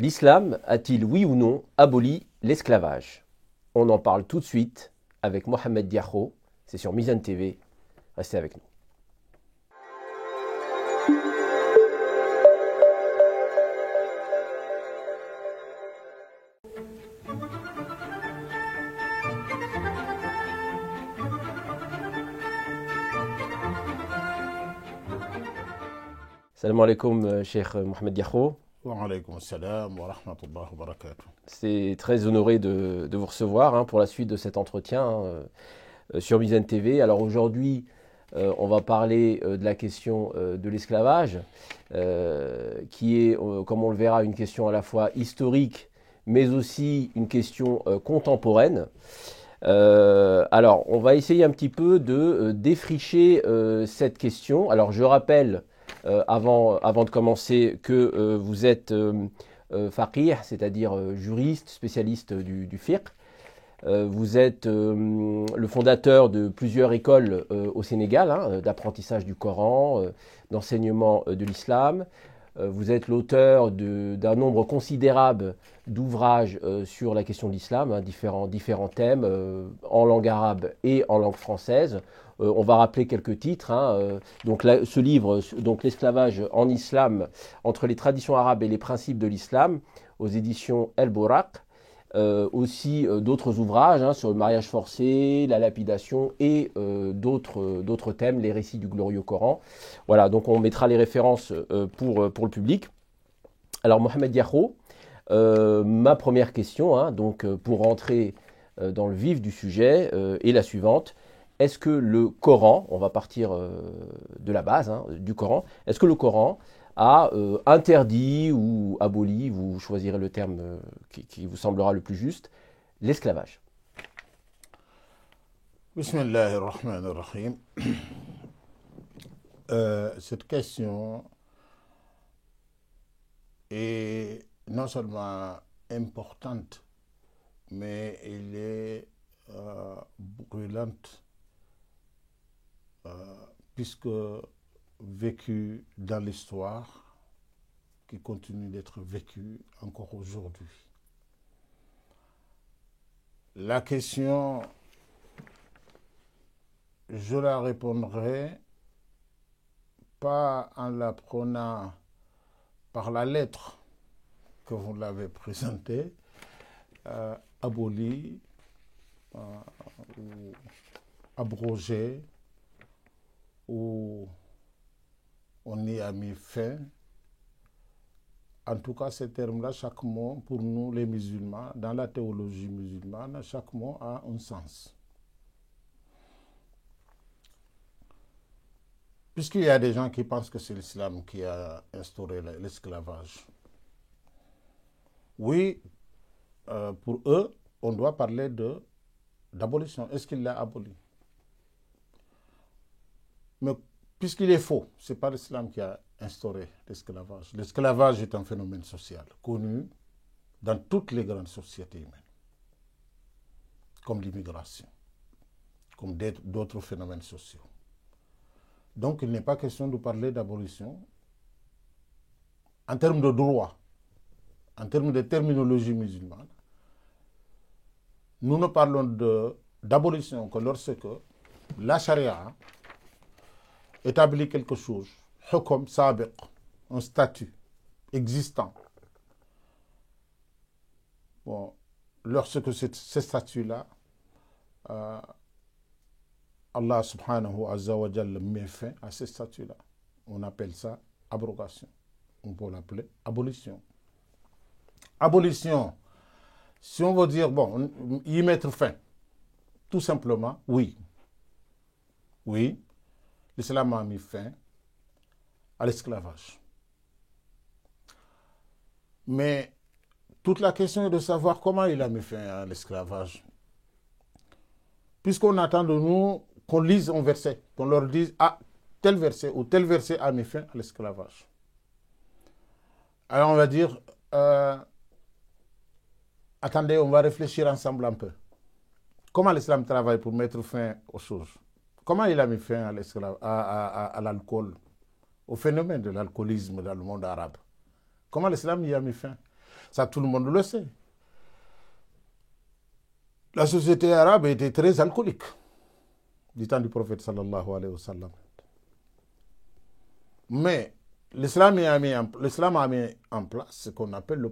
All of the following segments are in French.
L'islam a-t-il, oui ou non, aboli l'esclavage? On en parle tout de suite avec Mohamed Diakho. C'est sur Mizan TV. Restez avec nous. Salam alaikum, Cheikh Mohamed Diakho. Wa alaykoum salam wa rahmatullahi wa barakatuh. C'est très honoré de vous recevoir pour la suite de cet entretien sur Mizan TV. Alors aujourd'hui, on va parler de la question de l'esclavage, qui est, comme on le verra, une question à la fois historique, mais aussi une question contemporaine. Alors, on va essayer un petit peu de défricher cette question. Alors, je rappelle, avant de commencer, que vous êtes faqih, c'est-à-dire juriste, spécialiste du fiqh. Vous êtes le fondateur de plusieurs écoles au Sénégal, d'apprentissage du Coran, d'enseignement de l'islam. Vous êtes l'auteur d'un nombre considérable d'ouvrages sur la question de l'islam, différents thèmes, en langue arabe et en langue française. On va rappeler quelques titres. Donc ce livre, donc l'esclavage en islam, entre les traditions arabes et les principes de l'islam, aux éditions El Bouraq. Aussi d'autres ouvrages sur le mariage forcé, la lapidation et d'autres thèmes, les récits du glorieux Coran. Voilà, donc on mettra les références pour le public. Alors Mohamed Diakho, ma première question, donc pour rentrer dans le vif du sujet, est la suivante. Est-ce que le Coran, on va partir de la base du Coran, est-ce que le Coran a interdit ou aboli, vous choisirez le terme qui vous semblera le plus juste, l'esclavage? Bismillahirrahmanirrahim. Cette question est non seulement importante, mais elle est brûlante, puisque vécue dans l'histoire, qui continue d'être vécue encore aujourd'hui. La question, je la répondrai pas en la prenant par la lettre que vous l'avez présentée, abolie ou abrogée, ou on y a mis fin. En tout cas, ces termes-là, chaque mot, pour nous les musulmans, dans la théologie musulmane, chaque mot a un sens. Puisqu'il y a des gens qui pensent que c'est l'islam qui a instauré l'esclavage. Oui, pour eux, on doit parler d'abolition. Est-ce qu'il l'a aboli? Mais puisqu'il est faux, ce n'est pas l'islam qui a instauré l'esclavage. L'esclavage est un phénomène social connu dans toutes les grandes sociétés humaines, comme l'immigration, comme d'autres phénomènes sociaux. Donc il n'est pas question de parler d'abolition en termes de droit, en termes de terminologie musulmane. Nous ne parlons d'abolition que lorsque la charia établit quelque chose, hukm sabiq, un statut existant. Bon, lorsque ce statut-là, Allah subhanahu wa jalla met fin à ce statut-là. On appelle ça abrogation. On peut l'appeler abolition. Abolition, si on veut dire, bon, y mettre fin, tout simplement, oui. Oui, l'islam a mis fin à l'esclavage. Mais toute la question est de savoir comment il a mis fin à l'esclavage. Puisqu'on attend de nous qu'on lise un verset, qu'on leur dise, ah, tel verset ou tel verset a mis fin à l'esclavage. Alors on va dire, attendez, on va réfléchir ensemble un peu. Comment l'islam travaille pour mettre fin aux choses? Comment il a mis fin à l'alcool, au phénomène de l'alcoolisme dans le monde arabe? Comment l'islam y a mis fin? Ça, tout le monde le sait. La société arabe était très alcoolique du temps du prophète sallallahu alayhi wa sallam. Mais l'islam a mis en place ce qu'on appelle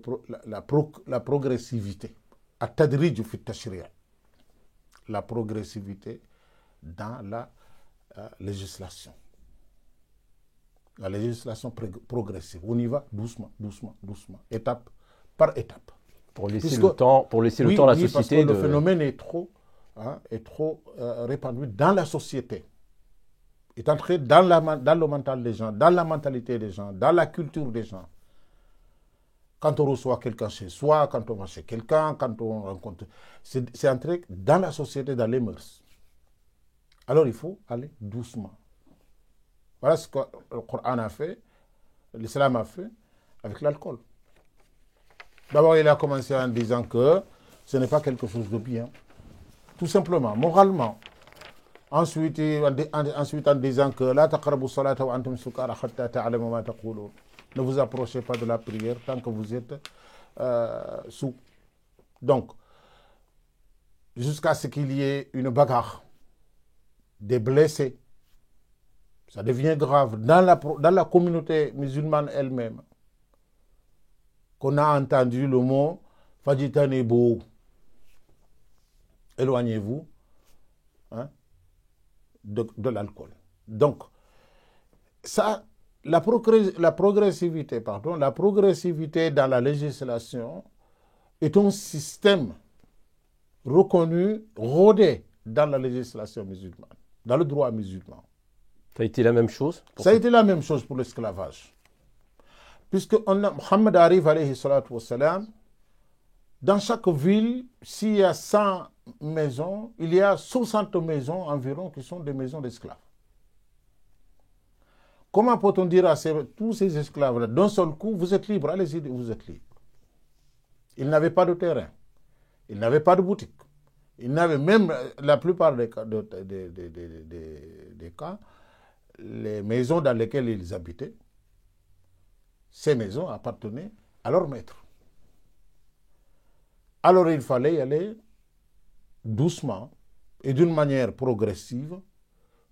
la progressivité. At-tadrij fi at-tashri'. La progressivité dans la législation. La législation progressive. On y va doucement, étape par étape. Pour laisser le temps à la société parce que le phénomène est trop répandu dans la société. Est entré dans le mental des gens, dans la mentalité des gens, dans la culture des gens. Quand on reçoit quelqu'un chez soi, quand on va chez quelqu'un, quand on rencontre... C'est entré dans la société, dans les mœurs. Alors il faut aller doucement. Voilà ce que le Coran a fait, l'islam a fait avec l'alcool. D'abord, il a commencé en disant que ce n'est pas quelque chose de bien. Tout simplement, moralement. Ensuite, en disant que la taqrabu salata wa antum sukara hatta ta'lamu ma taqulun. Ne vous approchez pas de la prière tant que vous êtes sous. Donc, jusqu'à ce qu'il y ait une bagarre, des blessés. Ça devient grave dans la communauté musulmane elle-même. Qu'on a entendu le mot Fajitanibu. Éloignez-vous de l'alcool. Donc, ça, la progressivité dans la législation est un système reconnu, rodé dans la législation musulmane, dans le droit musulman. Ça a été la même chose Ça a été la même chose pour l'esclavage. Puisque Mohammed arrive, alayhi salatu wassalam, dans chaque ville, s'il y a 100 maisons, il y a 60 maisons environ qui sont des maisons d'esclaves. Comment peut-on dire à tous ces esclaves-là, d'un seul coup, vous êtes libres, allez-y, vous êtes libres. Ils n'avaient pas de terrain, ils n'avaient pas de boutique, ils n'avaient même, la plupart des cas, les maisons dans lesquelles ils habitaient, ces maisons appartenaient à leur maître. Alors il fallait y aller doucement et d'une manière progressive,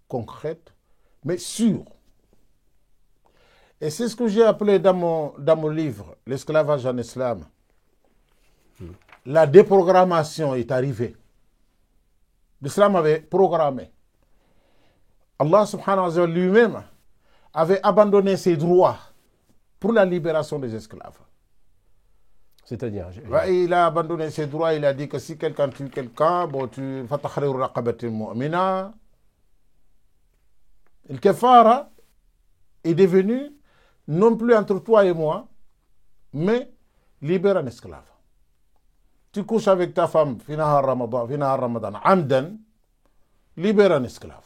concrète, mais sûre. Et c'est ce que j'ai appelé dans mon livre, L'esclavage en islam. La déprogrammation est arrivée. L'islam avait programmé. Allah subhanahu wa ta'ala lui-même avait abandonné ses droits pour la libération des esclaves. C'est-à-dire il a abandonné ses droits, il a dit que si quelqu'un tue quelqu'un, tu fais tahrir raqabatil mu'mina. Le kafara est devenu non plus entre toi et moi, mais libère un esclave. Tu couches avec ta femme, finahar Ramadan, amdan, libère un esclave.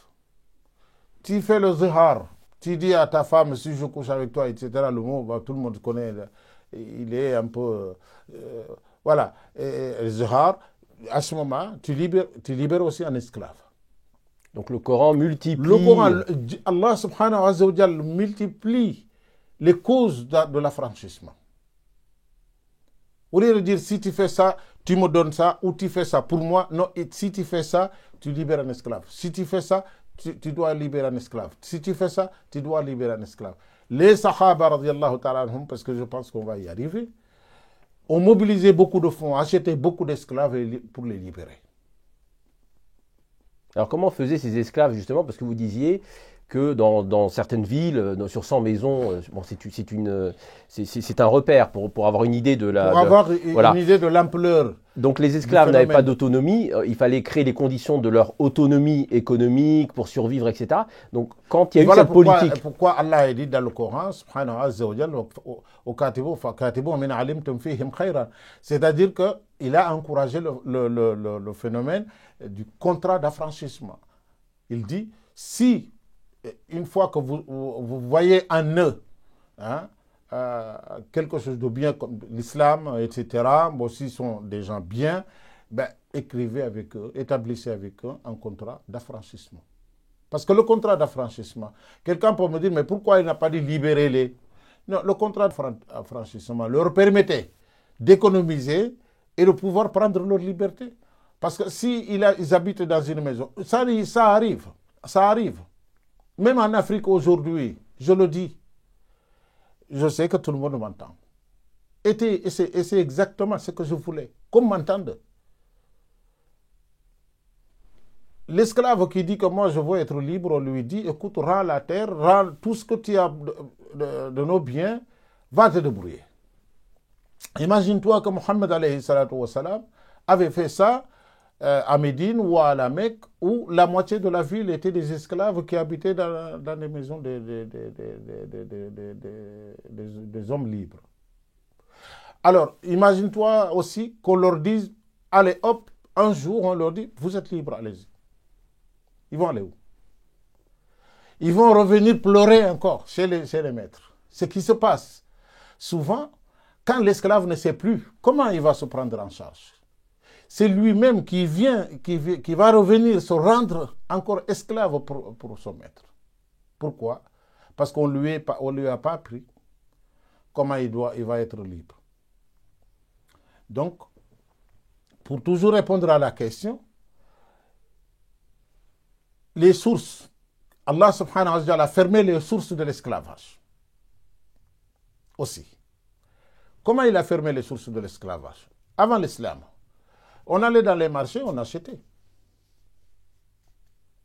Tu fais le zihar, tu dis à ta femme, si je couche avec toi, etc., le mot, tout le monde connaît, il est un peu... voilà, le zihar, à ce moment, tu libères aussi un esclave. Donc le Coran multiplie... Le Coran, Allah subhanahu wa ta'ala multiplie les causes de l'affranchissement. Au lieu de dire, si tu fais ça, tu me donnes ça, ou tu fais ça pour moi, non, si tu fais ça, tu libères un esclave. Si tu fais ça, tu dois libérer un esclave. Si tu fais ça, tu dois libérer un esclave. Les Sahaba, radiyallahu ta'ala anhum, parce que je pense qu'on va y arriver, ont mobilisé beaucoup de fonds, acheté beaucoup d'esclaves pour les libérer. Alors comment faisaient ces esclaves justement? Parce que vous disiez que dans certaines villes, sur 100 maisons, bon, c'est un repère pour avoir une idée de la... Pour avoir une idée de l'ampleur. Donc les esclaves n'avaient pas d'autonomie, il fallait créer les conditions de leur autonomie économique pour survivre, etc. Donc quand il y a eu cette politique... Pourquoi Allah a dit dans le Coran, subhanahu wa ta'ala, c'est-à-dire qu'il a encouragé le phénomène du contrat d'affranchissement. Il dit, si une fois que vous voyez en eux quelque chose de bien comme l'islam, etc., bon, s'ils sont des gens bien, écrivez avec eux, établissez avec eux un contrat d'affranchissement. Parce que le contrat d'affranchissement, quelqu'un peut me dire, mais pourquoi il n'a pas dit libérez-les? Non, le contrat d'affranchissement leur permettait d'économiser et de pouvoir prendre leur liberté. Parce que s'ils habitent dans une maison, ça arrive. Ça arrive. Même en Afrique aujourd'hui, je le dis, je sais que tout le monde m'entend. Et c'est exactement ce que je voulais, qu'on m'entende. L'esclave qui dit que moi je veux être libre, on lui dit, écoute, rends la terre, rends tout ce que tu as de nos biens, va te débrouiller. Imagine-toi que Mohammed alayhi salatu wassalam avait fait ça à Médine ou à la Mecque, où la moitié de la ville était des esclaves qui habitaient dans les maisons des hommes libres. Alors, imagine-toi aussi qu'on leur dise, allez hop, un jour on leur dit, vous êtes libres, allez-y. Ils vont aller où? Ils vont revenir pleurer encore chez les maîtres. Ce qui se passe souvent, quand l'esclave ne sait plus comment il va se prendre en charge, c'est lui-même qui va revenir se rendre encore esclave pour son maître. Pourquoi? Parce qu'on lui a pas appris comment il va être libre. Donc, pour toujours répondre à la question, les sources, Allah subhanahu wa ta'ala a fermé les sources de l'esclavage. Aussi. Comment il a fermé les sources de l'esclavage? Avant l'islam, on allait dans les marchés, on achetait.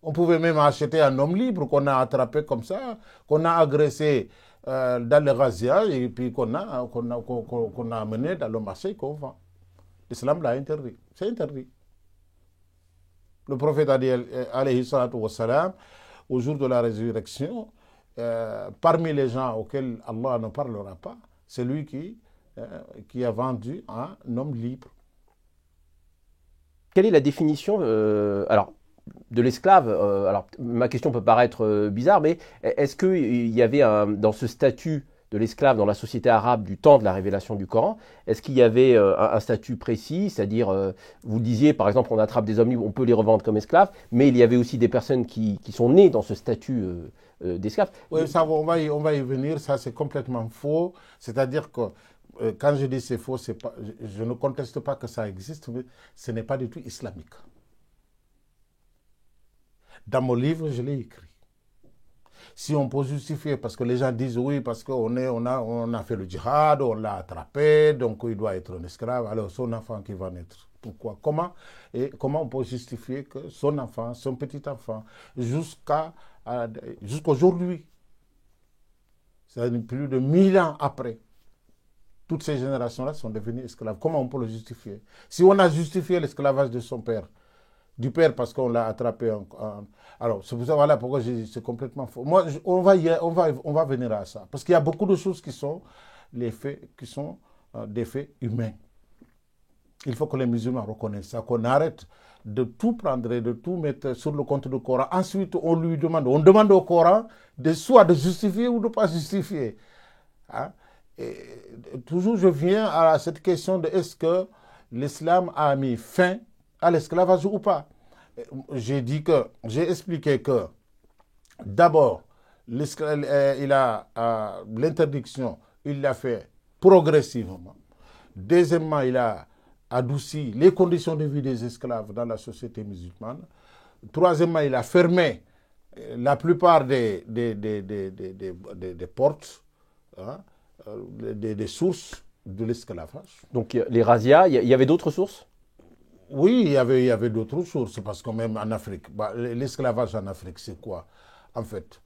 On pouvait même acheter un homme libre qu'on a attrapé comme ça, qu'on a agressé dans les razzias et puis qu'on a amené dans le marché et qu'on vend. L'islam l'a interdit. C'est interdit. Le prophète a dit, alayhi salatu wassalam, au jour de la résurrection, parmi les gens auxquels Allah ne parlera pas, c'est lui qui a vendu un homme libre. Quelle est la définition de l'esclave? Alors, ma question peut paraître bizarre, mais est-ce qu'il y avait dans ce statut de l'esclave dans la société arabe du temps de la révélation du Coran, est-ce qu'il y avait un statut précis, c'est-à-dire, vous disiez par exemple, on attrape des hommes libres, on peut les revendre comme esclaves, mais il y avait aussi des personnes qui sont nées dans ce statut d'esclave. Oui, ça, on va y venir, ça c'est complètement faux, c'est-à-dire que quand je dis c'est faux, je ne conteste pas que ça existe, mais ce n'est pas du tout islamique. Dans mon livre, je l'ai écrit. Si on peut justifier, parce que les gens disent oui, parce qu'on a fait le djihad, on l'a attrapé, donc il doit être un esclave, alors son enfant qui va naître. Pourquoi? Comment on peut justifier que son enfant, son petit enfant, jusqu'aujourd'hui, c'est-à-dire plus de 1000 ans après, toutes ces générations-là sont devenues esclaves. Comment on peut le justifier? Si on a justifié l'esclavage de son père, du père parce qu'on l'a attrapé alors c'est pour ça, voilà pourquoi c'est complètement faux. Moi, on va venir à ça. Parce qu'il y a beaucoup de choses qui sont des faits humains. Il faut que les musulmans reconnaissent ça, qu'on arrête de tout prendre et de tout mettre sur le compte du Coran. Ensuite, on demande au Coran soit de justifier ou de ne pas justifier. Hein? Et toujours, je viens à cette question de est-ce que l'islam a mis fin à l'esclavage ou pas. J'ai expliqué que d'abord, l'interdiction, il l'a fait progressivement. Deuxièmement, il a adouci les conditions de vie des esclaves dans la société musulmane. Troisièmement, il a fermé la plupart des portes, hein, des sources de l'esclavage. Donc les razzias, il y avait d'autres sources? Oui, il y avait d'autres sources, parce que même en Afrique, l'esclavage en Afrique, c'est quoi? En fait,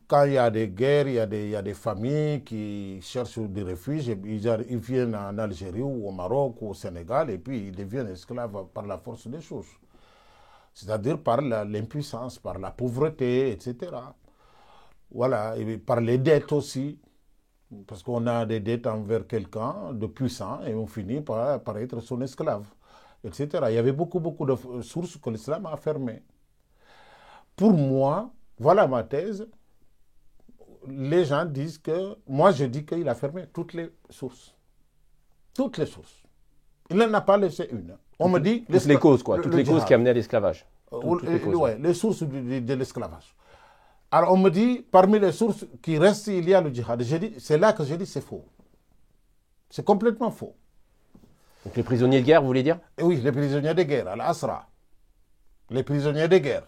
quand il y a des guerres, il y a des familles qui cherchent des refuges, ils viennent en Algérie ou au Maroc ou au Sénégal, et puis ils deviennent esclaves par la force des choses. C'est-à-dire par l'impuissance, par la pauvreté, etc. Voilà, et par les dettes aussi. Parce qu'on a des dettes envers quelqu'un de puissant, et on finit par être son esclave. Etc. Il y avait beaucoup de sources que l'islam a fermées. Pour moi, voilà ma thèse. Les gens disent que... Moi, je dis qu'il a fermé toutes les sources. Toutes les sources. Il n'en a pas laissé une. On me dit... Toutes les causes, quoi. Toutes les causes qui amenaient à l'esclavage. Oui, les sources de l'esclavage. Alors, on me dit, parmi les sources qui restent, il y a le djihad. C'est là que j'ai dit c'est faux. C'est complètement faux. Donc les prisonniers de guerre, vous voulez dire? Et oui, les prisonniers de guerre, Al-Asra. Les prisonniers de guerre.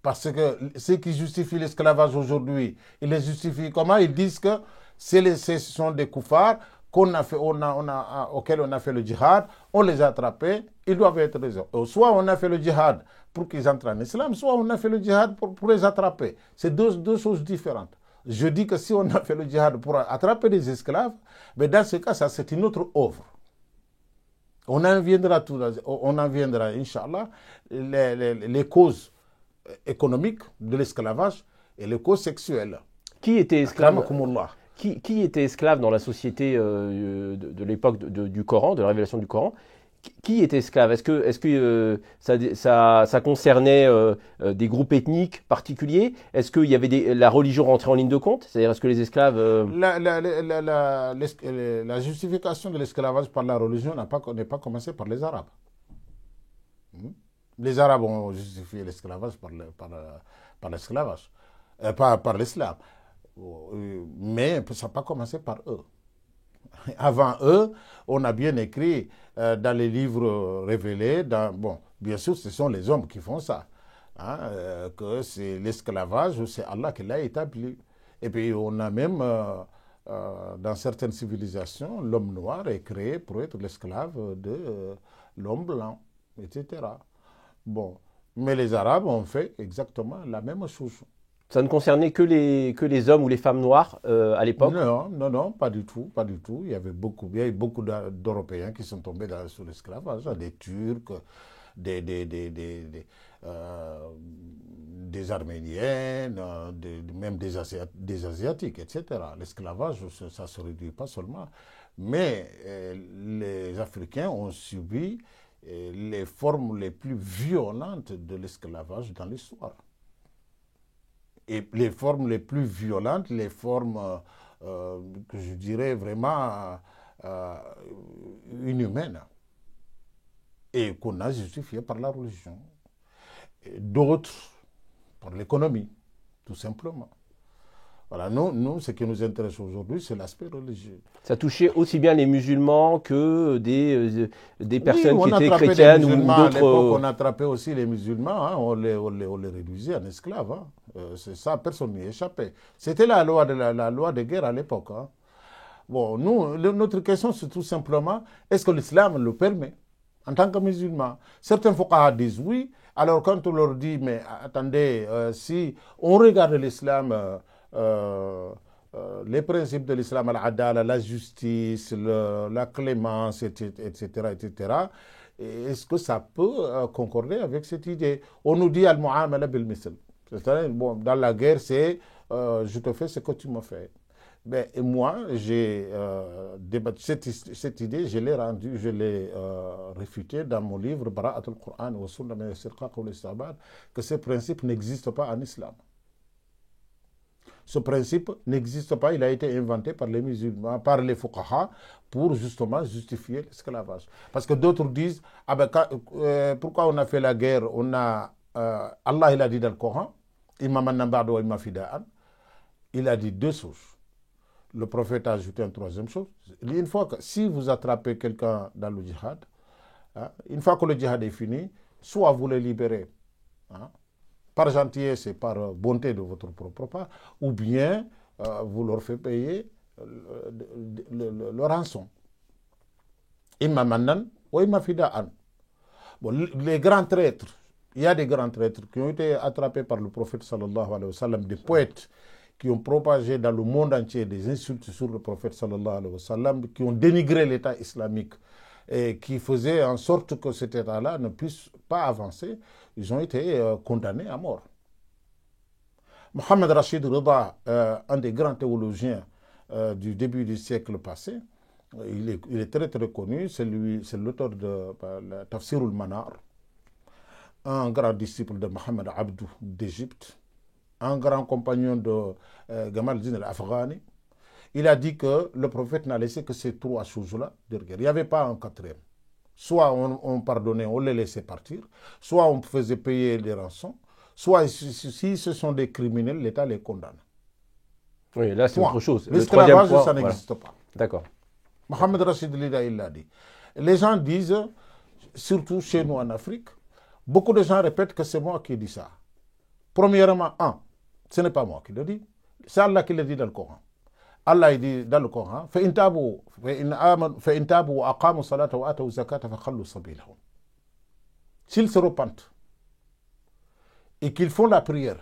Parce que ceux qui justifient l'esclavage aujourd'hui, ils les justifient comment? Ils disent que ce sont des koufars auxquels on a fait le djihad, on les a attrapés, ils doivent être raison. Soit on a fait le djihad pour qu'ils entrent en islam, soit on a fait le djihad pour les attraper. C'est deux choses différentes. Je dis que si on a fait le djihad pour attraper des esclaves, mais dans ce cas, ça c'est une autre œuvre. On en viendra, Inch'Allah, les causes économiques de l'esclavage et les causes sexuelles. Qui était esclave? Qui était esclave dans la société de l'époque du Coran, de la révélation du Coran? Qui était esclave? Est-ce que ça concernait des groupes ethniques particuliers? Est-ce qu'il y avait la religion rentrait en ligne de compte? C'est-à-dire, est-ce que les esclaves... La justification de l'esclavage par la religion n'est pas commencée par les Arabes. Les Arabes ont justifié l'esclavage par l'esclavage, par l'islam. Mais ça n'a pas commencé par eux. Avant eux, on a bien écrit dans les livres révélés, bien sûr, ce sont les hommes qui font ça, que c'est l'esclavage, c'est Allah qui l'a établi. Et puis on a même, dans certaines civilisations, l'homme noir est créé pour être l'esclave de l'homme blanc, etc. Bon, mais les Arabes ont fait exactement la même chose. Ça ne concernait que les hommes ou les femmes noires à l'époque? Non, pas du tout. Il y avait beaucoup d'Européens qui sont tombés sous l'esclavage, des Turcs, des Arméniens, même des Asiatiques, etc. L'esclavage, ça ne se réduit pas seulement. Mais les Africains ont subi les formes les plus violentes de l'esclavage dans l'histoire. Et les formes les plus violentes, les formes que je dirais vraiment inhumaines, et qu'on a justifiées par la religion. D'autres, par l'économie, tout simplement. Voilà, nous, ce qui nous intéresse aujourd'hui, c'est l'aspect religieux. Ça touchait aussi bien les musulmans que des personnes qui étaient chrétiennes ou d'autres. À l'époque, on attrapait aussi les musulmans, on les réduisait en esclaves. C'est ça, personne n'y échappait. C'était la loi de guerre à l'époque. Bon, notre question, c'est tout simplement, est-ce que l'islam le permet en tant que musulman? Certains fuqaha disent oui. Alors quand on leur dit, mais attendez, si on regarde l'islam... les principes de l'islam, al-adala, la justice, la clémence, etc., est-ce que ça peut concorder avec cette idée? On nous dit al-mu'amala bil-misl. C'est-à-dire, bon, dans la guerre, c'est je te fais ce que tu me fais. Ben, et moi, j'ai débattu cette idée, je l'ai réfutée dans mon livre Bara'at al-Qur'an wa Sunna min al-Sirqaq wa al-Istabad, que ce principe n'existe pas en islam. Ce principe n'existe pas, il a été inventé par les musulmans, par les fuqaha, pour justement justifier l'esclavage. Parce que d'autres disent, pourquoi on a fait la guerre? Allah il a dit dans le Coran, il a dit deux choses. Le prophète a ajouté une troisième chose. Une fois que, si vous attrapez quelqu'un dans le djihad, une fois que le djihad est fini, soit vous le libérez, par gentillesse et par bonté de votre propre part, ou bien vous leur faites payer le rançon. Imma mannan ou imma fida'an. Bon, les grands traîtres, il y a des grands traîtres qui ont été attrapés par le prophète sallallahu alayhi wa sallam, des poètes qui ont propagé dans le monde entier des insultes sur le prophète sallallahu alayhi wa sallam, qui ont dénigré l'État islamique et qui faisaient en sorte que cet État-là ne puisse pas avancer. Ils ont été condamnés à mort. Mohamed Rachid Rida, un des grands théologiens du début du siècle passé, il est très très connu, c'est l'auteur de Tafsir al-Manar, un grand disciple de Mohamed Abdou d'Égypte, un grand compagnon de Gamal Din al-Afghani. Il a dit que le prophète n'a laissé que ces trois choses-là de guerre. Il n'y avait pas un quatrième. Soit on pardonnait, on les laissait partir, soit on faisait payer les rançons, soit si ce sont des criminels, l'État les condamne. Oui, là c'est autre chose. L'esclavage, ça n'existe pas. D'accord. Mohamed Rachid Lida, il l'a dit. Les gens disent, surtout chez nous en Afrique, beaucoup de gens répètent que c'est moi qui dis ça. Premièrement, ce n'est pas moi qui le dis. C'est Allah qui le dit dans le Coran. Allah il dit dans le Coran, s'ils se repentent et qu'ils font la prière,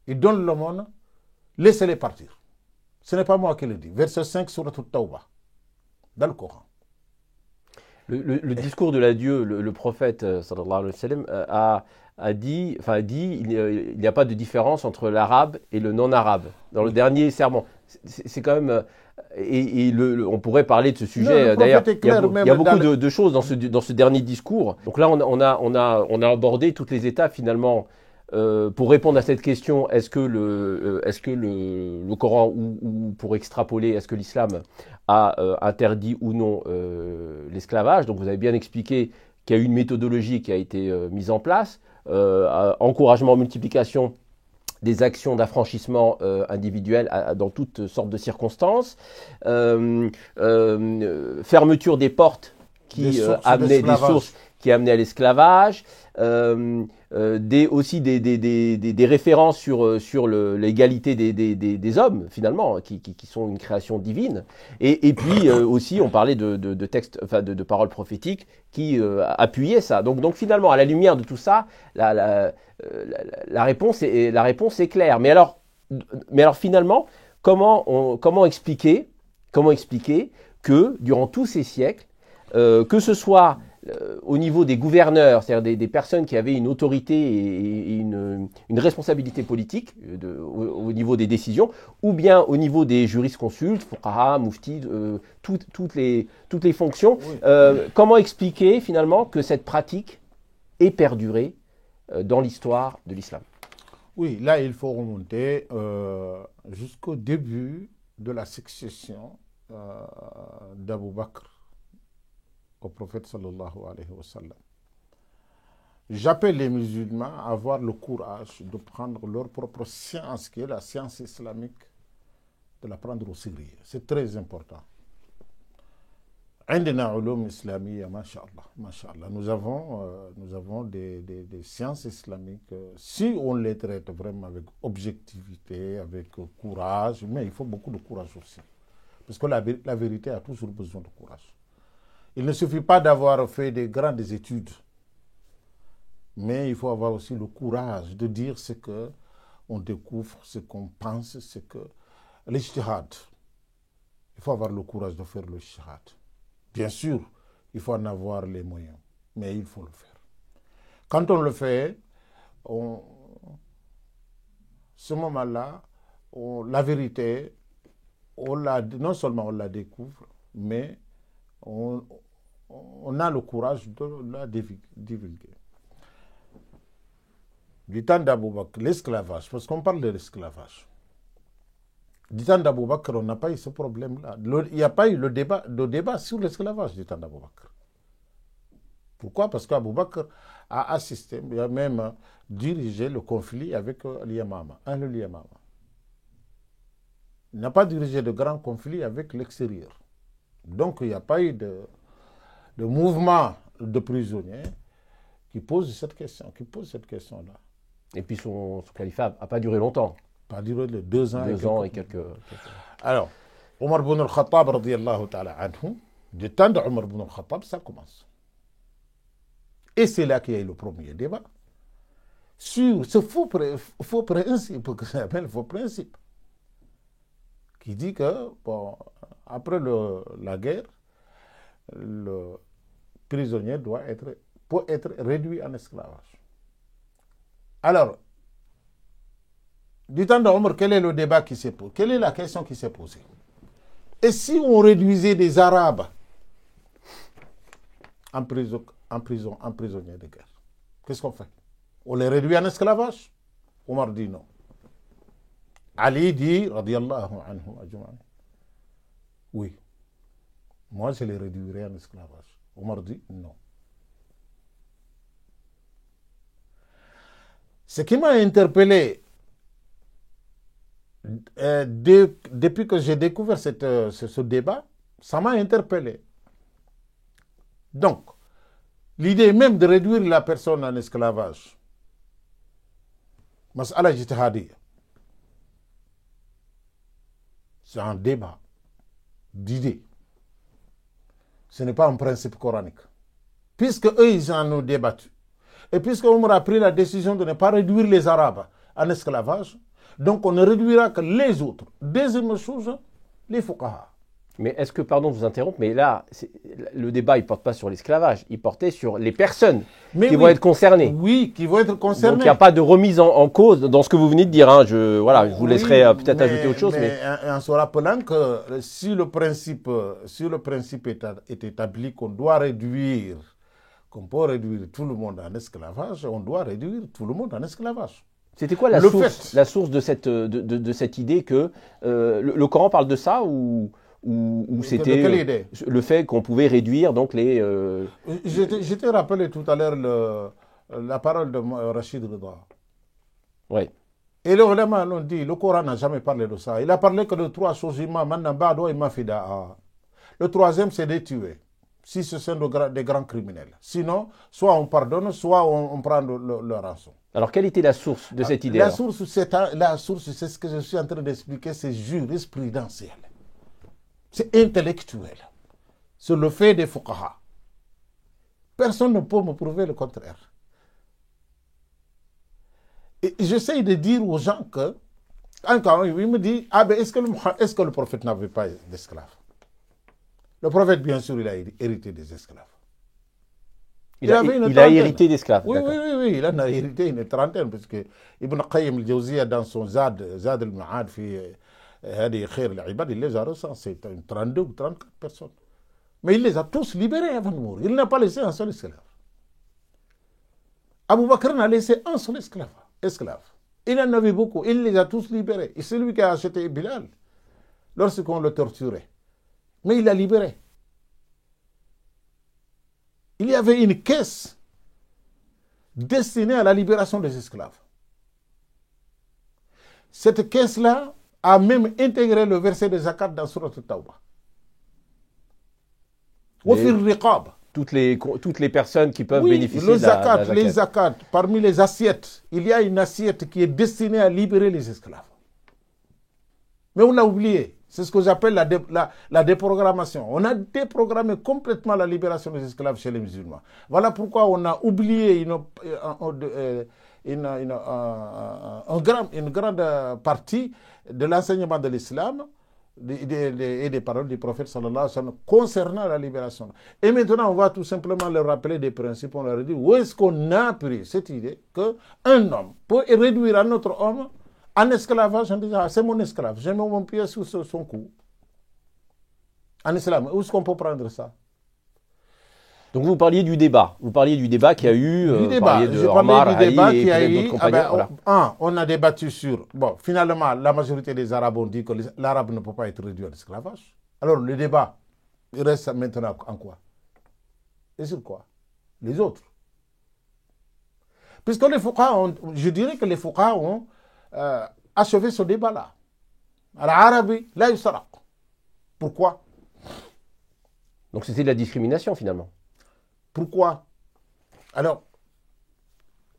ils donnent l'aumône, laissez-les partir. Ce n'est pas moi qui le dis. Verset 5 sur At-Tawbah, dans le Coran. Le discours de l'adieu, le prophète sallallahu alayhi wa sallam, a dit, il n'y a pas de différence entre l'arabe et le non-arabe. Dans le dernier sermon, c'est quand même, on pourrait parler de ce sujet. D'ailleurs, il y a beaucoup de choses dans ce dernier discours. Donc là, on a abordé toutes les étapes finalement. Pour répondre à cette question, est-ce que le Coran, ou pour extrapoler, est-ce que l'islam a interdit ou non l'esclavage? Donc vous avez bien expliqué qu'il y a eu une méthodologie qui a été mise en place, encouragement, multiplication des actions d'affranchissement individuel dans toutes sortes de circonstances, fermeture des portes qui amenaient des sources qui amenaient à l'esclavage, aussi des références sur l'égalité des hommes, finalement, qui sont une création divine. Et puis aussi, on parlait de textes, enfin de paroles prophétiques qui appuyaient ça. Donc finalement, à la lumière de tout ça, la réponse est claire. Mais alors finalement, comment expliquer que durant tous ces siècles, que ce soit au niveau des gouverneurs, c'est-à-dire des personnes qui avaient une autorité et une responsabilité politique au niveau des décisions, ou bien au niveau des jurisconsultes, fuqaha, mufti, toutes les fonctions. Oui. Comment expliquer finalement que cette pratique ait perduré dans l'histoire de l'islam? Oui, là il faut remonter jusqu'au début de la succession d'Abou Bakr au prophète sallallahu alayhi wa sallam. J'appelle les musulmans à avoir le courage de prendre leur propre science, qui est la science islamique, de la prendre au sérieux. C'est très important. عندنا علوم إسلامية ما شاء الله. Nous avons des sciences islamiques. Si on les traite vraiment avec objectivité, avec courage, mais il faut beaucoup de courage aussi. Parce que la vérité a toujours besoin de courage. Il ne suffit pas d'avoir fait des grandes études, mais il faut avoir aussi le courage de dire ce qu'on découvre, ce qu'on pense, ce que... L'ijtihad. Il faut avoir le courage de faire le ijtihad. Bien sûr, il faut en avoir les moyens, mais il faut le faire. Quand on le fait, ce moment-là, la vérité, non seulement on la découvre, mais on a le courage de la divulguer. Du temps d'Abou Bakr, l'esclavage, parce qu'on parle de l'esclavage. Du temps d'Abou Bakr, on n'a pas eu ce problème-là. Il n'y a pas eu de débat sur l'esclavage du temps d'Abou Bakr. Pourquoi? Parce qu'Abou Bakr a assisté, il a même dirigé le conflit avec l'Yamama, l'Yamama. Il n'a pas dirigé de grands conflits avec l'extérieur. Donc, il n'y a pas eu de mouvement de prisonniers qui pose cette question-là. Et puis son califat n'a pas duré longtemps. Pas duré 2 ans. 2 ans et quelques... Alors, Omar ibn al-Khattab, radiyallahu ta'ala anhu, du temps d'Omar ibn al-Khattab, ça commence. Et c'est là qu'il y a eu le premier débat sur ce faux principe, que j'appelle faux principe, qui dit que, après la guerre, le prisonnier peut être réduit en esclavage. Alors, du temps d'Omar, quel est le débat qui s'est posé? Quelle est la question qui s'est posée? Et si on réduisait des Arabes en prisonniers de guerre, qu'est-ce qu'on fait? On les réduit en esclavage? Omar dit non. Ali dit, radiyallahu anhu ajma'in, oui, moi je les réduirai en esclavage. Omar dit non. Ce qui m'a interpellé depuis que j'ai découvert ce débat, Ça m'a interpellé. Donc, l'idée même de réduire la personne en esclavage, mas'ala jitihadiyya, c'est un débat d'idées. Ce n'est pas un principe coranique. Puisque eux, ils en ont débattu. Et puisque Omar a pris la décision de ne pas réduire les Arabes en esclavage, donc on ne réduira que les autres. Deuxième chose, les fuqaha. Mais est-ce que, pardon de vous interrompre, mais là, le débat, il ne porte pas sur l'esclavage, il portait sur les personnes qui vont être concernées. Oui, qui vont être concernées. Donc il n'y a pas de remise en cause dans ce que vous venez de dire. Hein. Je vous laisserai peut-être ajouter autre chose. Mais en se rappelant que si le principe est établi qu'on doit réduire, qu'on peut réduire tout le monde en esclavage, on doit réduire tout le monde en esclavage. C'était quoi la source de cette idée que le Coran parle de ça ou c'était le fait qu'on pouvait réduire donc les... Je t'ai rappelé tout à l'heure la parole de Rachid Rida. Oui. Et les ulama l'ont dit, le Coran n'a jamais parlé de ça. Il a parlé que de 3 choses. Le troisième, c'est de tuer. Si ce sont des grands criminels. Sinon, soit on pardonne, soit on prend le rançon. Alors, quelle était la source de cette idée? La source, c'est ce que je suis en train d'expliquer, c'est jurisprudentiel. C'est intellectuel. C'est le fait des fuqaha. Personne ne peut me prouver le contraire. Et j'essaye de dire aux gens que, encore, il me dit, est-ce que le prophète n'avait pas d'esclaves? Le prophète, bien sûr, il a hérité des esclaves. Il a hérité d'esclaves. Oui, il en a hérité une trentaine, parce que Ibn Qayyim al-Jawziyya, dans son Zad al-Ma'ad, il les a recensés, 32 ou 34 personnes. Mais il les a tous libérés avant de mourir. Il n'a pas laissé un seul esclave. Abu Bakr n'a laissé un seul esclave. Il en avait beaucoup. Il les a tous libérés. Et c'est lui qui a acheté Bilal lorsqu'on le torturait. Mais il l'a libéré. Il y avait une caisse destinée à la libération des esclaves. Cette caisse-là a même intégré le verset de Zakat dans Surat al-Tawbah. Toutes les personnes qui peuvent bénéficier de la zakat. Les zakat, parmi les assiettes, il y a une assiette qui est destinée à libérer les esclaves. Mais on l'a oublié. C'est ce que j'appelle la déprogrammation. On a déprogrammé complètement la libération des esclaves chez les musulmans. Voilà pourquoi on a oublié une grande partie de l'enseignement de l'islam et des paroles du prophète sallallahu alayhi wa sallam concernant la libération. Et maintenant, on va tout simplement leur rappeler des principes. On leur dit, où est-ce qu'on a pris cette idée qu'un homme peut réduire un autre homme en esclavage en disant, c'est mon esclave, je mets mon pied sur son cou. En islam, où est-ce qu'on peut prendre ça? Donc vous parliez du débat. Vous parliez du débat qu'il y a eu. Je parlais du débat qu'il y a eu. On a débattu sur... Bon, finalement, la majorité des Arabes ont dit que l'Arabe ne peut pas être réduit à l'esclavage. Alors le débat, il reste maintenant en quoi? Et sur quoi? Les autres. Puisque les fuqaha je dirais que les fuqaha ont achevé ce débat-là. Al-Arabi, la yusraq. Pourquoi? Donc c'était de la discrimination finalement. Pourquoi? Alors,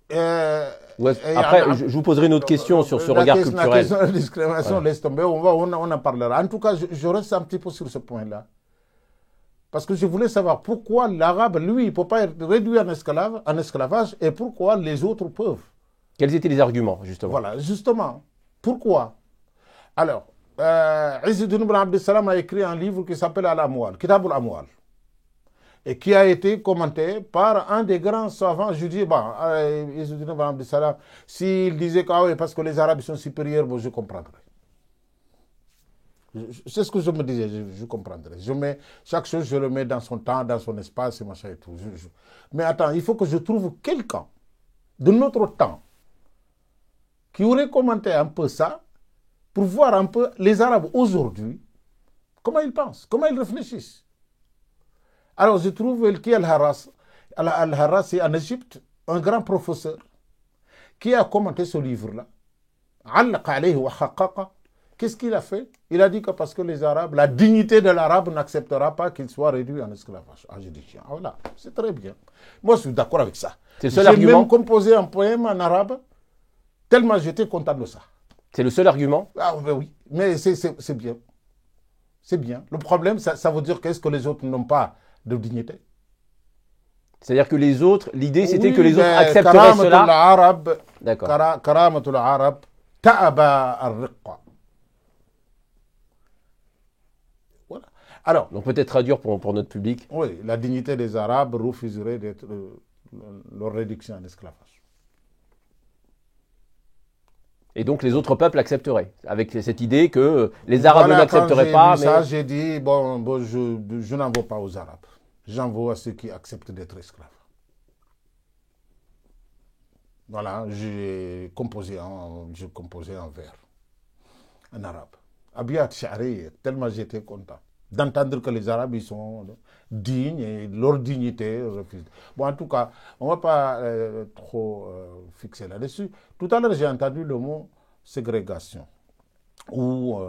après, je vous poserai une autre question sur ce regard culturel. La question de la discrimination, laisse tomber, on en parlera. En tout cas, je reste un petit peu sur ce point-là. Parce que je voulais savoir pourquoi l'arabe, lui, il ne peut pas être réduit en esclavage et pourquoi les autres peuvent. Quels étaient les arguments, justement? Voilà, justement. Pourquoi? Alors, Izzuddin ibn Abd Salam a écrit un livre qui s'appelle Al-Amwal, Kitab al-Amwal, et qui a été commenté par un des grands savants juifs. Izzuddin ibn Abd Salam, s'il disait que parce que les Arabes sont supérieurs, bon, je comprendrais. C'est ce que je me disais, je comprendrais. Chaque chose, je le mets dans son temps, dans son espace, et machin et tout. Mais attends, il faut que je trouve quelqu'un de notre temps qui aurait commenté un peu ça, pour voir un peu les Arabes aujourd'hui, comment ils pensent, comment ils réfléchissent. Alors je trouve Elki Al-Harras en Égypte, un grand professeur, qui a commenté ce livre-là, Qu'est-ce qu'il a fait? Il a dit que parce que les Arabes, la dignité de l'Arabe n'acceptera pas qu'il soit réduit en esclavage. Ah, j'ai dit, tiens, voilà, c'est très bien. Moi, je suis d'accord avec ça. C'est le seul argument. J'ai même composé un poème en arabe, tellement j'étais content de ça. C'est le seul argument? Ah, ben oui, mais c'est bien. C'est bien. Le problème, ça veut dire qu'est-ce que les autres n'ont pas de dignité? C'est-à-dire que les autres, l'idée c'était Oui, que les autres accepteraient cela. D'accord. Karamatul Arab, ta'aba ar-riqqa. Voilà. Alors, donc peut-être traduire pour notre public. Oui, la dignité des Arabes refuserait d'être leur réduction en esclavage. Et donc les autres peuples accepteraient, avec cette idée que les Arabes n'accepteraient pas. Mais ça, j'ai dit, bon je n'en veux pas aux Arabes. J'en veux à ceux qui acceptent d'être esclaves. Voilà, j'ai composé en vers, en arabe. Abiyat Sha'ri, tellement j'étais content d'entendre que les Arabes ils sont dignes et leur dignité refuse. Bon, en tout cas, on ne va pas trop fixer là-dessus. Tout à l'heure, j'ai entendu le mot ségrégation ou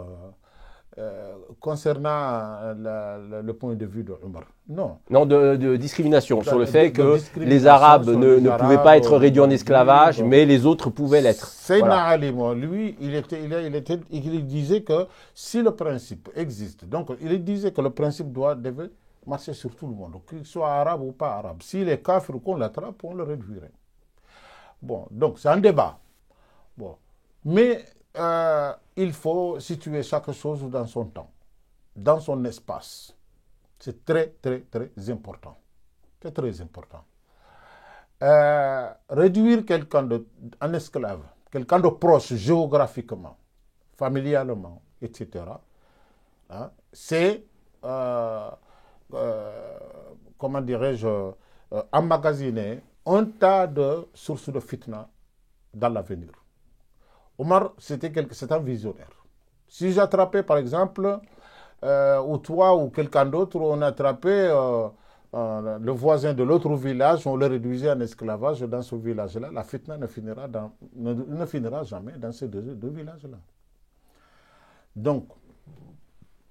concernant le point de vue de Omar. Non. Non, de discrimination sur le fait que les Arabes ne pouvaient pas être réduits en esclavage, mais les autres pouvaient l'être. Seyna Ali, lui, il disait que si le principe existe, donc il disait que le principe devait marcher sur tout le monde, qu'il soit arabe ou pas arabe. Si les kafirs qu'on l'attrape, on le réduirait. Bon, donc c'est un débat. Bon. Mais il faut situer chaque chose dans son temps, dans son espace. C'est très, très, très important. C'est très important. Réduire quelqu'un en esclave, quelqu'un de proche géographiquement, familialement, etc., hein, c'est, comment dirais-je, emmagasiner un tas de sources de fitna dans l'avenir. Omar, c'est un visionnaire. Si j'attrapais, par exemple, ou toi ou quelqu'un d'autre, on attrapait le voisin de l'autre village, on le réduisait en esclavage dans ce village-là, la fitna ne finira jamais dans ces deux villages-là. Donc,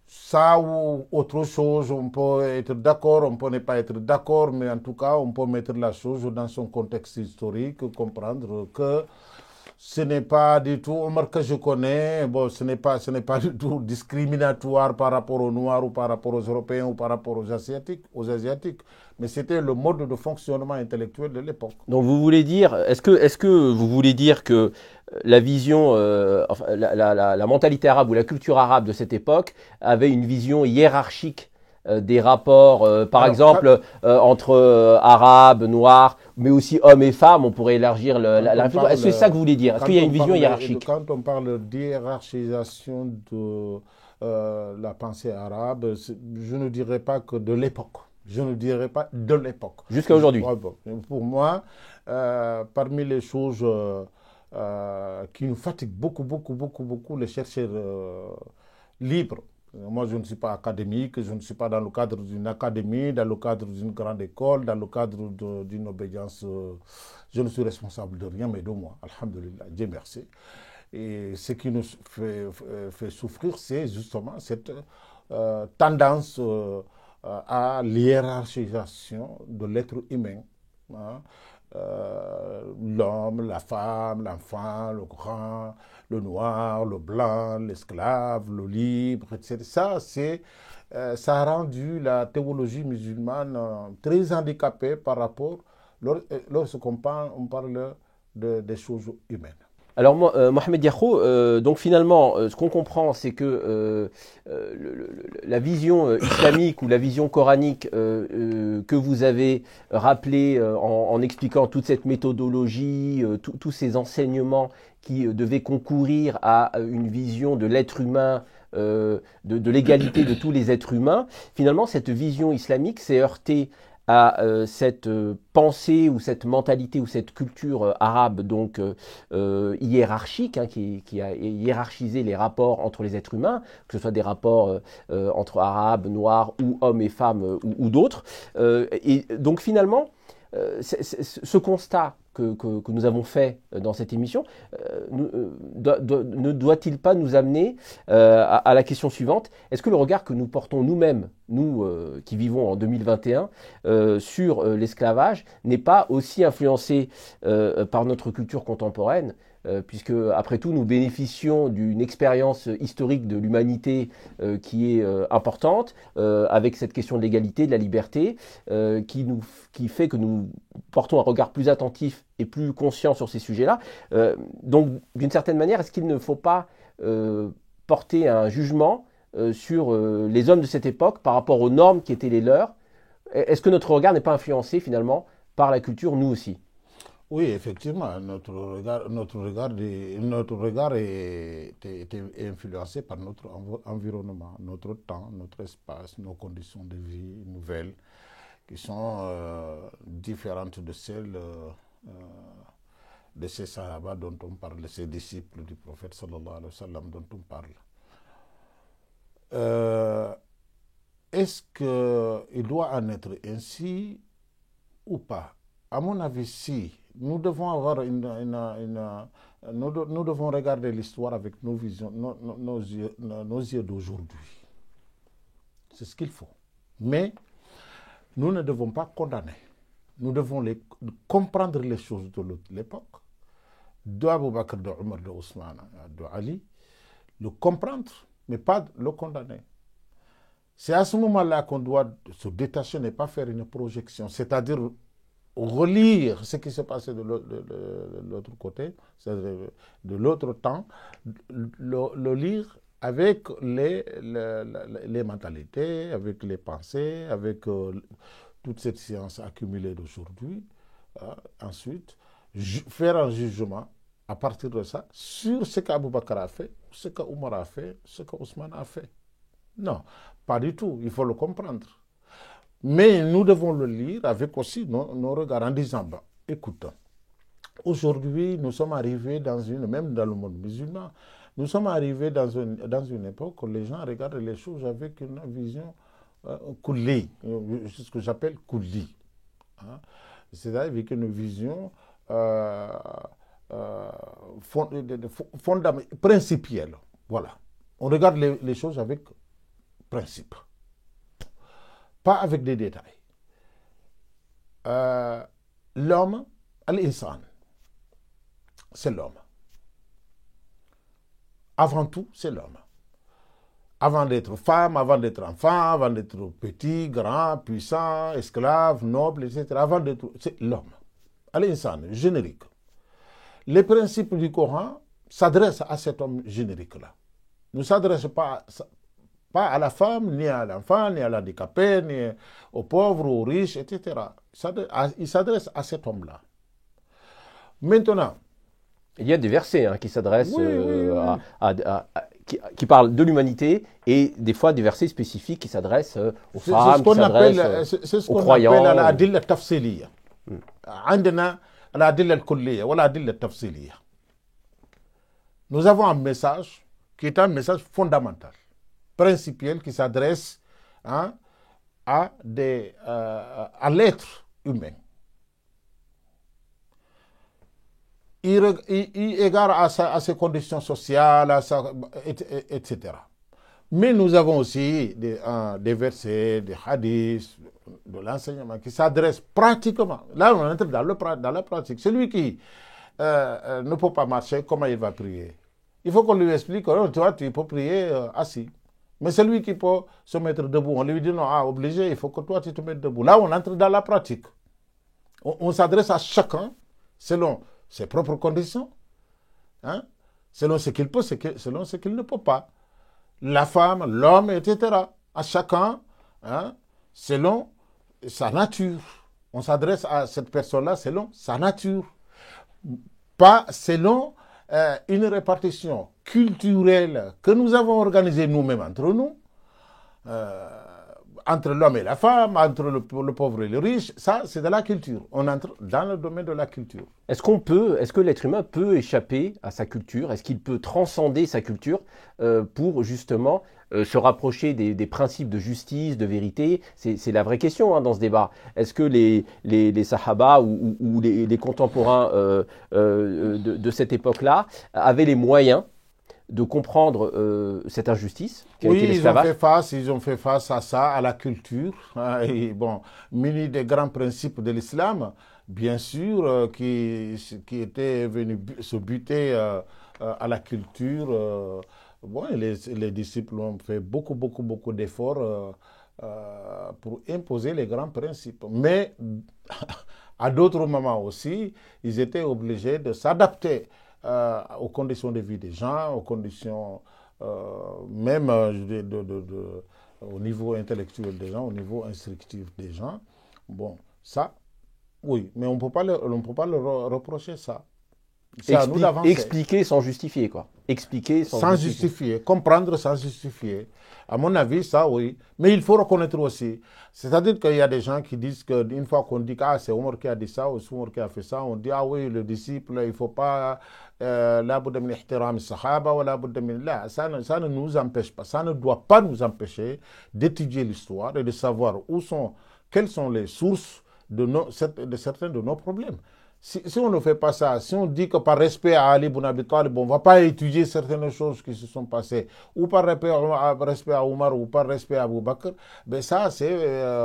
ça ou autre chose, on peut être d'accord, on peut ne pas être d'accord, mais en tout cas, on peut mettre la chose dans son contexte historique, comprendre que ce n'est pas du tout, Omar que je connais, bon, ce n'est pas du tout discriminatoire par rapport aux Noirs ou par rapport aux Européens ou par rapport aux Asiatiques, mais c'était le mode de fonctionnement intellectuel de l'époque. Donc vous voulez dire, est-ce que vous voulez dire que la vision, la mentalité arabe ou la culture arabe de cette époque avait une vision hiérarchique des rapports, exemple, entre arabes, noirs, mais aussi hommes et femmes, on pourrait élargir la réflexion. Est-ce que c'est ça que vous voulez dire? Est-ce qu'il y a une vision hiérarchique? Quand on parle d'hiérarchisation de la pensée arabe, je ne dirais pas que de l'époque. Je ne dirais pas de l'époque. Jusqu'à aujourd'hui. Pour moi, parmi les choses qui nous fatiguent beaucoup, les chercheurs libres. Moi, je ne suis pas académique, je ne suis pas dans le cadre d'une académie, dans le cadre d'une grande école, dans le cadre d'une obédience. Je ne suis responsable de rien, mais de moi. Alhamdulillah, Dieu merci. Et ce qui nous fait souffrir, c'est justement cette tendance à l'hiérarchisation de l'être humain. Hein. L'homme, la femme, l'enfant, le grand, le noir, le blanc, l'esclave, le libre, etc. Ça a rendu la théologie musulmane très handicapée par rapport lorsqu'on parle des choses humaines. Alors Mohamed Diakho, donc finalement, ce qu'on comprend, c'est que la vision islamique ou la vision coranique que vous avez rappelée en expliquant toute cette méthodologie, tous ces enseignements qui devaient concourir à une vision de l'être humain, de l'égalité de tous les êtres humains, finalement, cette vision islamique s'est heurtée à cette pensée ou cette mentalité ou cette culture arabe donc hiérarchique, hein, qui a hiérarchisé les rapports entre les êtres humains, que ce soit des rapports entre arabes, noirs ou hommes et femmes ou d'autres. Et donc finalement, ce constat que nous avons fait dans cette émission ne doit-il pas nous amener à la question suivante? Est-ce que le regard que nous portons nous-mêmes, nous qui vivons en 2021, sur l'esclavage, n'est pas aussi influencé par notre culture contemporaine? Puisque, après tout, nous bénéficions d'une expérience historique de l'humanité qui est importante, avec cette question de l'égalité, de la liberté, qui fait que nous portons un regard plus attentif et plus conscient sur ces sujets-là. Donc, d'une certaine manière, est-ce qu'il ne faut pas porter un jugement sur les hommes de cette époque par rapport aux normes qui étaient les leurs? Est-ce que notre regard n'est pas influencé, finalement, par la culture, nous aussi? Oui, effectivement, notre regard est influencé par notre environnement, notre temps, notre espace, nos conditions de vie nouvelles, qui sont différentes de celles de ces sahaba dont on parle, de ces disciples du prophète sallallahu alayhi wa sallam dont on parle. Est-ce qu'il doit en être ainsi ou pas? À mon avis, si. Nous devons avoir nous devons regarder l'histoire avec nos visions, nos yeux d'aujourd'hui. C'est ce qu'il faut. Mais nous ne devons pas condamner. Nous devons comprendre les choses de l'époque, d'Abou Bakr, d'Omar, d'Ousmane, d'Ali, le comprendre, mais pas le condamner. C'est à ce moment-là qu'on doit se détacher, ne pas faire une projection, c'est-à-dire relire ce qui s'est passé de l'autre côté, de l'autre temps, le lire avec les mentalités, avec les pensées, avec toute cette science accumulée d'aujourd'hui. Ensuite, faire un jugement à partir de ça sur ce qu'Abou Bakr a fait, ce qu'Omar a fait, ce qu'Ousmane a fait. Non, pas du tout, il faut le comprendre. Mais nous devons le lire avec aussi nos regards en disant, bah, écoute, aujourd'hui nous sommes arrivés même dans le monde musulman, nous sommes arrivés dans une époque où les gens regardent les choses avec une vision kulli, c'est ce que j'appelle kulli. Hein? C'est-à-dire avec une vision principielle. Voilà. On regarde les choses avec principe. Pas avec des détails. L'homme, al-insan, c'est l'homme. Avant tout, c'est l'homme. Avant d'être femme, avant d'être enfant, avant d'être petit, grand, puissant, esclave, noble, etc. Avant d'être... C'est l'homme. Al-insan, générique. Les principes du Coran s'adressent à cet homme générique-là. Ne s'adressent pas à la femme, ni à l'enfant, ni à l'handicapé, ni aux pauvres, aux riches, etc. Il s'adresse à cet homme-là. Maintenant, il y a des versets qui s'adressent qui parlent de l'humanité, et des fois des versets spécifiques qui s'adressent aux femmes, qui s'adressent aux croyants. C'est ce qu'on appelle l'adilla tafsiliya. عندنا الأدلة الكلية والأدلة التفصيلية. Nous avons un message qui est un message fondamental, principiel, qui s'adresse à l'être humain. Il égare à ses conditions sociales, etc. Mais nous avons aussi des versets, des hadiths, de l'enseignement qui s'adressent pratiquement. Là, on entre dans la pratique. Celui qui ne peut pas marcher, comment il va prier? Il faut qu'on lui explique, oh, toi, tu peux prier assis. Mais celui qui peut se mettre debout, on lui dit non, obligé, il faut que toi, tu te mettes debout. Là, on entre dans la pratique. On s'adresse à chacun selon ses propres conditions, hein, selon ce qu'il peut, selon ce qu'il ne peut pas. La femme, l'homme, etc. À chacun, hein, selon sa nature. On s'adresse à cette personne-là selon sa nature. Pas selon une répartition culturelle que nous avons organisée nous-mêmes entre nous, entre l'homme et la femme, entre le pauvre et le riche. Ça, c'est de la culture. On entre dans le domaine de la culture. Est-ce que l'être humain peut échapper à sa culture? Est-ce qu'il peut transcender sa culture pour justement se rapprocher des principes de justice, de vérité? C'est la vraie question dans ce débat. Est-ce que les Sahaba ou les contemporains de cette époque-là avaient les moyens de comprendre cette injustice qui a été l'esclavage? Ils ont fait face à ça, à la culture, et bon, munis des grands principes de l'islam, bien sûr, qui étaient venus se buter à la culture. Bon, les disciples ont fait beaucoup d'efforts pour imposer les grands principes. Mais à d'autres moments aussi, ils étaient obligés de s'adapter aux conditions de vie des gens, aux conditions même au niveau intellectuel des gens, au niveau instructif des gens. Bon, ça, oui, mais on ne peut pas leur reprocher ça. C'est à nous d'avancer. Expliquer sans justifier, quoi. Expliquer sans justifier. Comprendre sans justifier. À mon avis, ça, oui. Mais il faut reconnaître aussi. C'est-à-dire qu'il y a des gens qui disent qu'une fois qu'on dit que c'est Omar qui a dit ça ou c'est Omar qui a fait ça, on dit ah oui, le disciple, il ne faut pas ça ne nous empêche pas, ça ne doit pas nous empêcher d'étudier l'histoire et de savoir quelles sont les sources de certains de nos problèmes. Si on ne fait pas ça, si on dit que par respect à Ali ibn Abi Talib, on ne va pas étudier certaines choses qui se sont passées, ou par respect à Omar, ou par respect à Abu Bakr, ben ça, c'est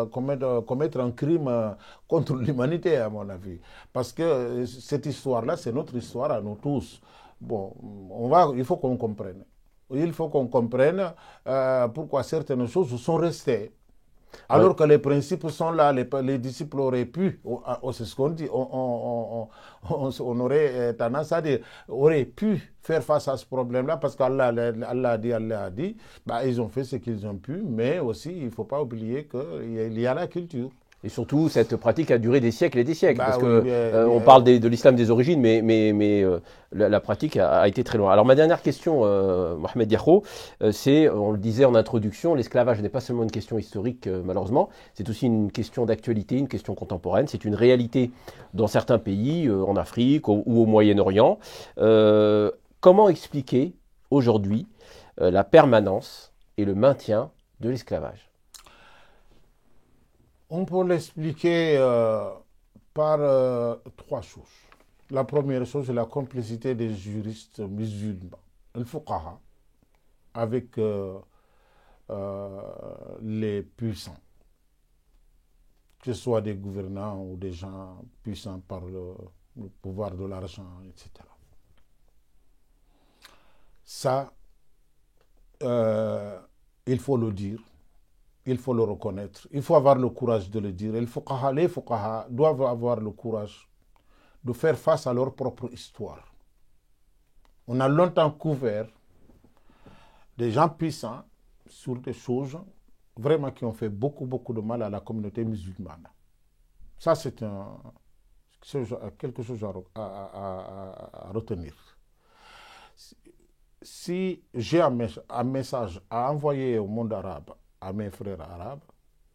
commettre un crime contre l'humanité, à mon avis. Parce que cette histoire-là, c'est notre histoire à nous tous. Bon, il faut qu'on comprenne. Il faut qu'on comprenne pourquoi certaines choses sont restées. Alors que les principes sont là, les disciples auraient pu, c'est ce qu'on dit, on aurait tendance à dire, auraient pu faire face à ce problème-là parce qu'Allah a dit, bah, ils ont fait ce qu'ils ont pu, mais aussi il ne faut pas oublier qu'il y a la culture. Et surtout, cette pratique a duré des siècles et des siècles, parce que on parle de l'islam des origines, mais la pratique a été très loin. Alors ma dernière question, Mohamed Diakho, c'est, on le disait en introduction, l'esclavage n'est pas seulement une question historique, malheureusement, c'est aussi une question d'actualité, une question contemporaine, c'est une réalité dans certains pays, en Afrique ou au Moyen-Orient. Comment expliquer aujourd'hui la permanence et le maintien de l'esclavage? On peut l'expliquer par trois choses. La première chose, c'est la complicité des juristes musulmans, le fuqaha, avec les puissants, que ce soit des gouvernants ou des gens puissants par le pouvoir de l'argent, etc. Ça, il faut le dire. Il faut le reconnaître. Il faut avoir le courage de le dire. Les fuqaha doivent avoir le courage de faire face à leur propre histoire. On a longtemps couvert des gens puissants sur des choses vraiment qui ont fait beaucoup de mal à la communauté musulmane. Ça, c'est quelque chose à retenir. Si j'ai un message à envoyer au monde arabe, à mes frères arabes,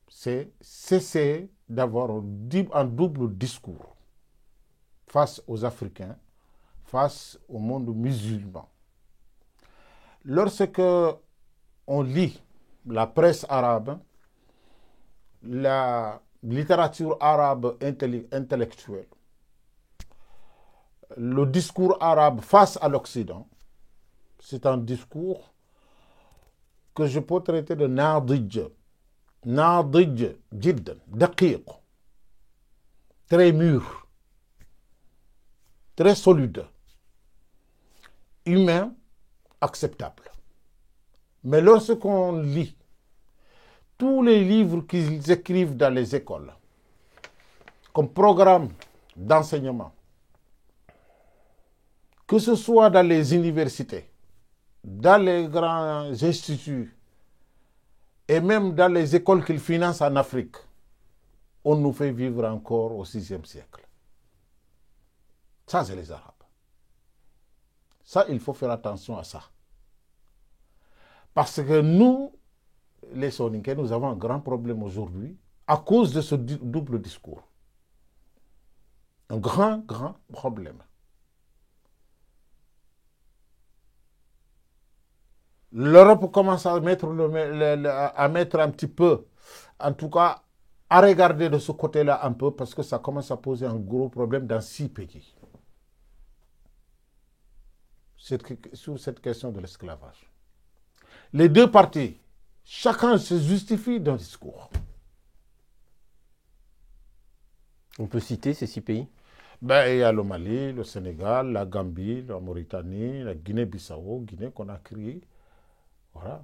c'est cesser d'avoir un double discours face aux Africains, face au monde musulman. Lorsque on lit la presse arabe, la littérature arabe intellectuelle, le discours arabe face à l'Occident, c'est un discours que je peux traiter de nadij jiddan, daqiq, très mûr, très solide, humain, acceptable. Mais lorsqu'on lit tous les livres qu'ils écrivent dans les écoles, comme programme d'enseignement, que ce soit dans les universités, dans les grands instituts et même dans les écoles qu'ils financent en Afrique, on nous fait vivre encore au VIe siècle. Ça, c'est les Arabes. Ça, il faut faire attention à ça. Parce que nous, les Soninké, nous avons un grand problème aujourd'hui à cause de ce double discours. Un grand problème. L'Europe commence à mettre, à mettre un petit peu, en tout cas, à regarder de ce côté-là un peu, parce que ça commence à poser un gros problème dans 6 pays sur cette question de l'esclavage. Les deux parties, chacun se justifie d'un discours. On peut citer ces 6 pays? Ben, il y a le Mali, le Sénégal, la Gambie, la Mauritanie, la Guinée-Bissau, Guinée-Conakry. Voilà.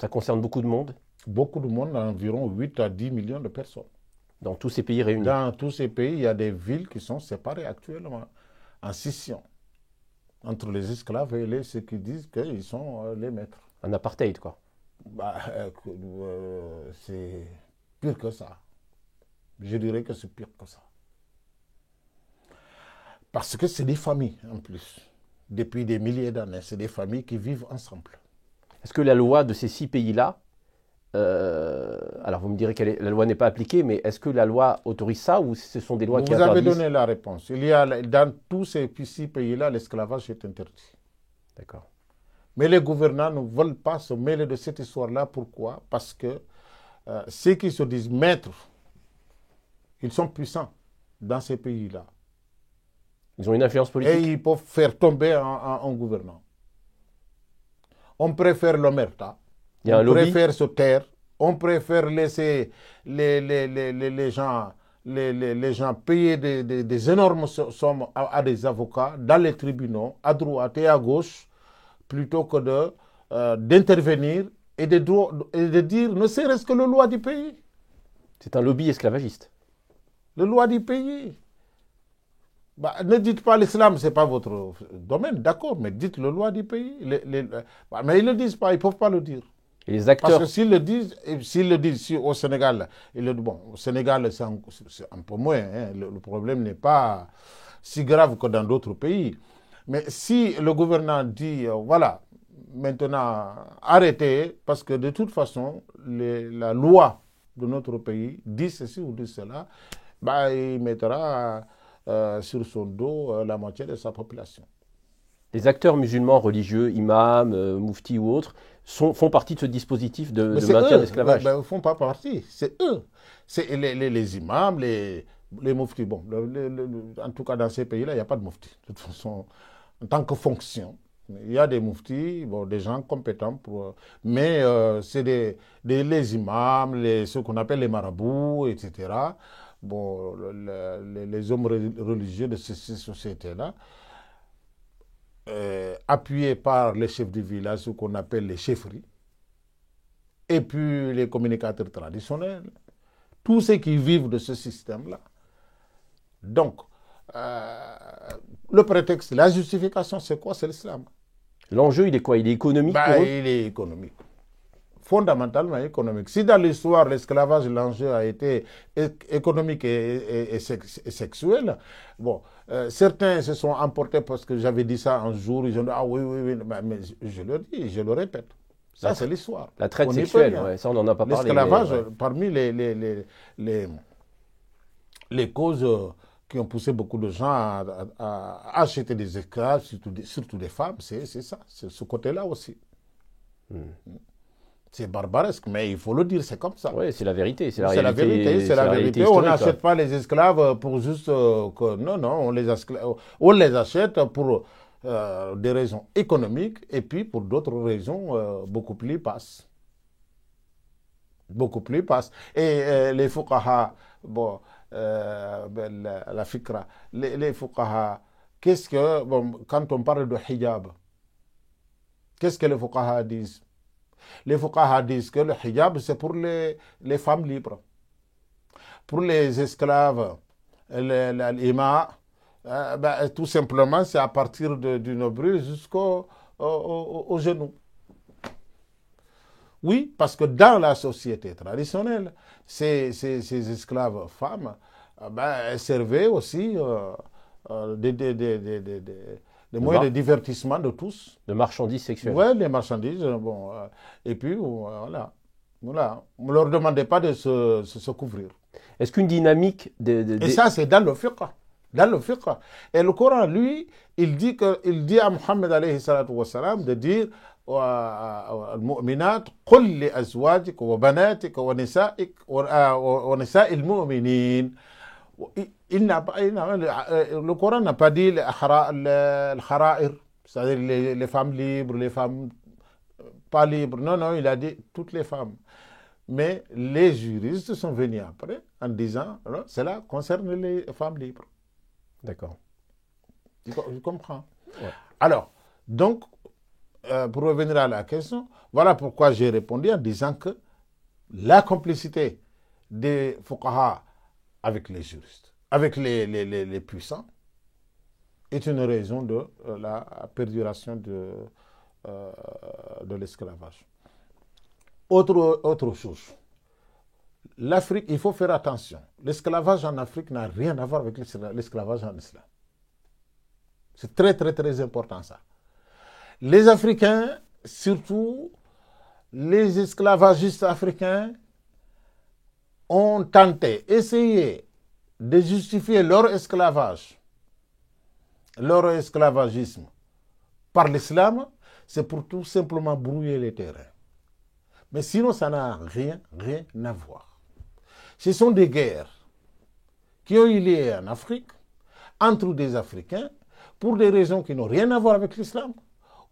Ça concerne beaucoup de monde Beaucoup de monde, environ 8 à 10 millions de personnes. dans tous ces pays réunis. Dans tous ces pays, il y a des villes qui sont séparées actuellement, en scission, entre les esclaves et ceux qui disent qu'ils sont les maîtres. Un apartheid, quoi. Bah, c'est pire que ça. Je dirais que c'est pire que ça. Parce que c'est des familles, en plus. Depuis des milliers d'années, c'est des familles qui vivent ensemble. Est-ce que la loi de ces 6 pays-là, alors vous me direz que la loi n'est pas appliquée, mais est-ce que la loi autorise ça ou ce sont des lois qui Vous avez interdisent? donné la réponse. Il y a, dans tous ces 6 pays-là, l'esclavage est interdit. D'accord. Mais les gouvernants ne veulent pas se mêler de cette histoire-là. Pourquoi? Parce que ceux qui se disent maîtres, ils sont puissants dans ces pays-là. Ils ont une influence Et politique? ils peuvent faire tomber un gouvernant. On préfère l'omerta. Il y a un On lobby? préfère se taire. On préfère laisser les gens payer des énormes sommes à des avocats dans les tribunaux, à droite et à gauche, plutôt que d'intervenir et de dire ne serait-ce que le loi du pays. C'est un lobby esclavagiste. Le loi du pays. Bah, ne dites pas l'islam, ce n'est pas votre domaine, d'accord, mais dites le loi du pays. Mais ils ne le disent pas, ils ne peuvent pas le dire. Et les Parce acteurs, que s'ils le disent au Sénégal, bon, au Sénégal, c'est un peu moins. Hein, le problème n'est pas si grave que dans d'autres pays. Mais si le gouvernement dit, voilà, maintenant, arrêtez, parce que de toute façon, la loi de notre pays dit ceci ou dit cela, bah, il mettra sur son dos la moitié de sa population. les acteurs musulmans religieux, imams, mouftis ou autres, font partie de ce dispositif de maintien de l'esclavage. Ils ne font pas partie, c'est eux. C'est les imams, les mouftis. Bon, en tout cas, dans ces pays-là, il n'y a pas de mouftis. De toute façon, en tant que fonction, il y a des mouftis, bon, des gens compétents, mais c'est les imams, ceux qu'on appelle les marabouts, etc. Bon, les hommes religieux de ces sociétés-là, appuyés par les chefs du village, ce qu'on appelle les chefferies, et puis les communicateurs traditionnels, tous ceux qui vivent de ce système-là. Donc, le prétexte, la justification, c'est quoi? C'est l'islam. L'enjeu, il est quoi? Il est économique pour eux? Il est économique. Fondamentalement économique. Si dans l'histoire, l'esclavage, l'enjeu a été économique et sexuel, bon, certains se sont emportés parce que j'avais dit ça un jour, ils ont dit, ah oui, oui, oui, mais je le dis, je le répète. Ça, c'est l'histoire. La traite sexuelle, ouais, ça, on n'en a pas parlé. L'esclavage, ouais. parmi les causes qui ont poussé beaucoup de gens à acheter des esclaves, surtout des femmes, c'est ça, c'est ce côté-là aussi. C'est barbaresque, mais il faut le dire, c'est comme ça. Oui, c'est la vérité. C'est la vérité. On n'achète pas les esclaves pour juste que... Non, on les achète pour des raisons économiques et puis pour d'autres raisons beaucoup plus basses. Beaucoup plus basses. Et les fuqaha, bon, la fikra, les fuqaha, quand on parle de hijab, qu'est-ce que les fuqaha disent? Les fuqaha disent que le hijab, c'est pour les femmes libres. Pour les esclaves, l'ima, tout simplement, c'est à partir du nombril jusqu'au genou. Oui, parce que dans la société traditionnelle, ces esclaves femmes, elles servaient aussi des moyens de divertissement de tous. De marchandises sexuelles. Oui, les marchandises. Bon, et puis, voilà. On ne leur demandait pas de se couvrir. Est-ce qu'une dynamique Et ça, c'est dans le fiqh. Dans le fiqh. Et le Coran, lui, il dit à Muhammad alayhi salatu wa salam de dire المؤمنات قل لأزواجك وبناتك ونسائك ونساء المؤمنين. Le Coran n'a pas dit le khara'ir, c'est-à-dire les femmes libres, les femmes pas libres. Non, non, il a dit toutes les femmes. Mais les juristes sont venus après en disant cela concerne les femmes libres. D'accord. Tu comprends? Ouais. Alors, donc, pour revenir à la question, voilà pourquoi j'ai répondu en disant que la complicité des fuqaha avec les juristes, avec les puissants, est une raison de la perduration de l'esclavage. Autre chose, l'Afrique, il faut faire attention. L'esclavage en Afrique n'a rien à voir avec l'esclavage en islam. C'est très, très, très important ça. Les Africains, surtout les esclavagistes africains, ont tenté, essayé de justifier leur esclavagisme par l'islam, c'est pour tout simplement brouiller les terrains. Mais sinon, ça n'a rien à voir. Ce sont des guerres qui ont eu lieu en Afrique, entre des Africains, pour des raisons qui n'ont rien à voir avec l'islam,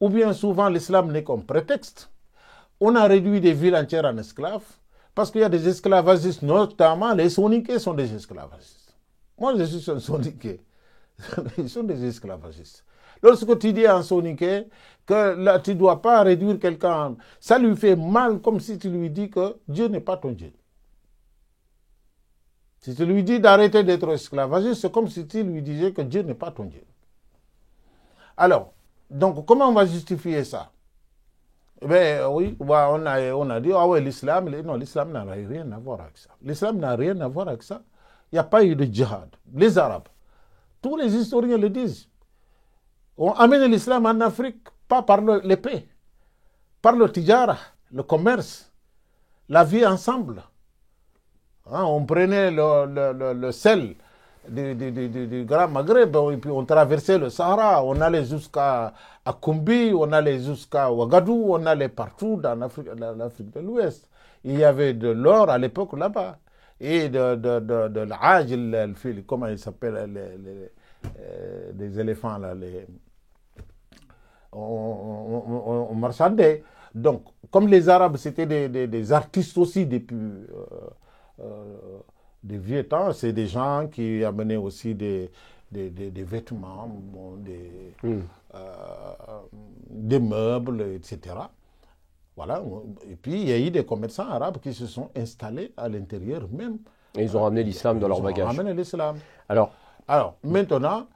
ou bien souvent l'islam n'est qu'un prétexte. On a réduit des villes entières en esclaves, parce qu'il y a des esclavagistes, notamment les Soniqués sont des esclavagistes. Moi, je suis un Soniqué. Ils sont des esclavagistes. Lorsque tu dis à un Soniqué que là, tu ne dois pas réduire quelqu'un, ça lui fait mal comme si tu lui dis que Dieu n'est pas ton Dieu. Si tu lui dis d'arrêter d'être esclavagiste, c'est comme si tu lui disais que Dieu n'est pas ton Dieu. Alors, donc, comment on va justifier ça? Ben oui, on a dit, ah ouais, l'islam, non, l'islam n'a rien à voir avec ça. L'islam n'a rien à voir avec ça. Il n'y a pas eu de djihad. Les Arabes, tous les historiens le disent, ont amené l'islam en Afrique, pas par l'épée, par le tijara, le commerce, la vie ensemble. Hein, on prenait le sel du Grand Maghreb, et puis on traversait le Sahara, on allait jusqu'à Koumbi, on allait jusqu'à Ouagadou, on allait partout dans l'Afrique de l'Ouest. Il y avait de l'or à l'époque là-bas, et de l'âge, comment il s'appelle, des éléphants là, on marchandait. Donc, comme les Arabes, c'était des artistes aussi depuis des vieux temps, c'est des gens qui amenaient aussi des vêtements, des meubles, etc. Voilà. Et puis, il y a eu des commerçants arabes qui se sont installés à l'intérieur même. Et ils ont ramené l'islam dans leur bagage. Ils ont ramené l'islam. Alors, maintenant,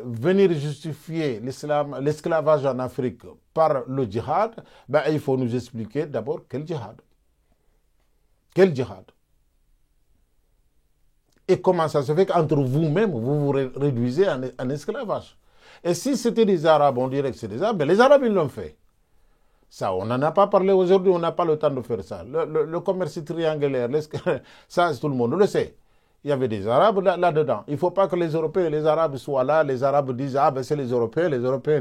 venir justifier l'esclavage en Afrique par le djihad, ben, il faut nous expliquer d'abord quel djihad. Quel djihad? Et comment ça se fait qu'entre vous-même, vous vous réduisez en esclavage? Et si c'était des Arabes, on dirait que c'est des Arabes, mais les Arabes, ils l'ont fait. Ça, on n'en a pas parlé aujourd'hui, on n'a pas le temps de faire ça. Le commerce triangulaire, ça, tout le monde le sait. Il y avait des Arabes là-dedans. Il ne faut pas que les Européens et les Arabes soient là. Les Arabes disent, ah ben c'est les Européens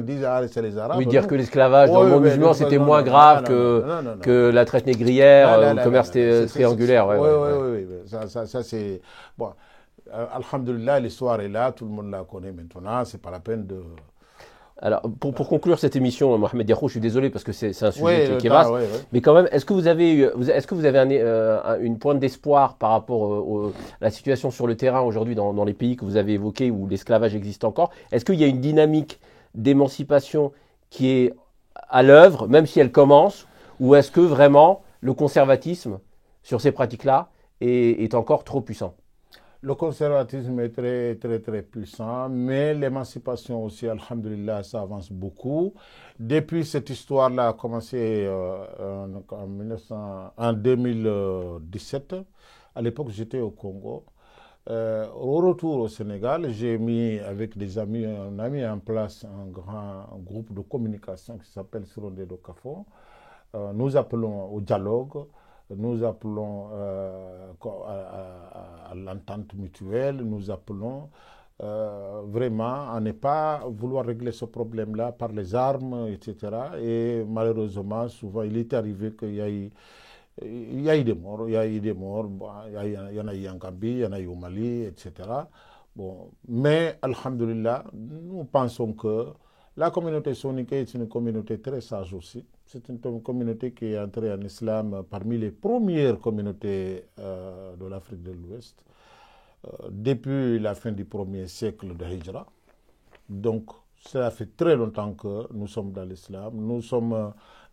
disent, ah c'est les Arabes. Oui, dire que l'esclavage dans le monde musulman, c'était moins grave que la traite négrière, le commerce triangulaire. Oui. Ça c'est... Bon, alhamdoulilah, l'histoire est là, tout le monde la connaît maintenant, c'est pas la peine de... Alors, pour conclure cette émission, Mohamed Diakhou, je suis désolé parce que c'est un sujet qui est vaste, mais quand même, est-ce que vous avez une pointe d'espoir par rapport à la situation sur le terrain aujourd'hui dans les pays que vous avez évoqués où l'esclavage existe encore? Est-ce qu'il y a une dynamique d'émancipation qui est à l'œuvre, même si elle commence, ou est-ce que vraiment le conservatisme sur ces pratiques-là est encore trop puissant? Le conservatisme est très, très, très puissant, mais l'émancipation aussi, alhamdoulilah, ça avance beaucoup. Depuis cette histoire-là a commencé en 2017, à l'époque j'étais au Congo. Au retour au Sénégal, j'ai mis avec des amis, on a mis en place un grand groupe de communication qui s'appelle Surondé do Kafo. Nous appelons au dialogue. Nous appelons à l'entente mutuelle, nous appelons vraiment à ne pas vouloir régler ce problème-là par les armes, etc. Et malheureusement, souvent, il est arrivé qu'il y a eu, il y a eu des morts, il y a eu des morts, bon, il y en a eu en Gambie, il y en a eu au Mali, etc. Bon, mais, alhamdulillah, nous pensons que la communauté soninké est une communauté très sage aussi. C'est une communauté qui est entrée en islam parmi les premières communautés de l'Afrique de l'Ouest, depuis la fin du 1er siècle de Hijra. Donc, cela fait très longtemps que nous sommes dans l'islam. Nous sommes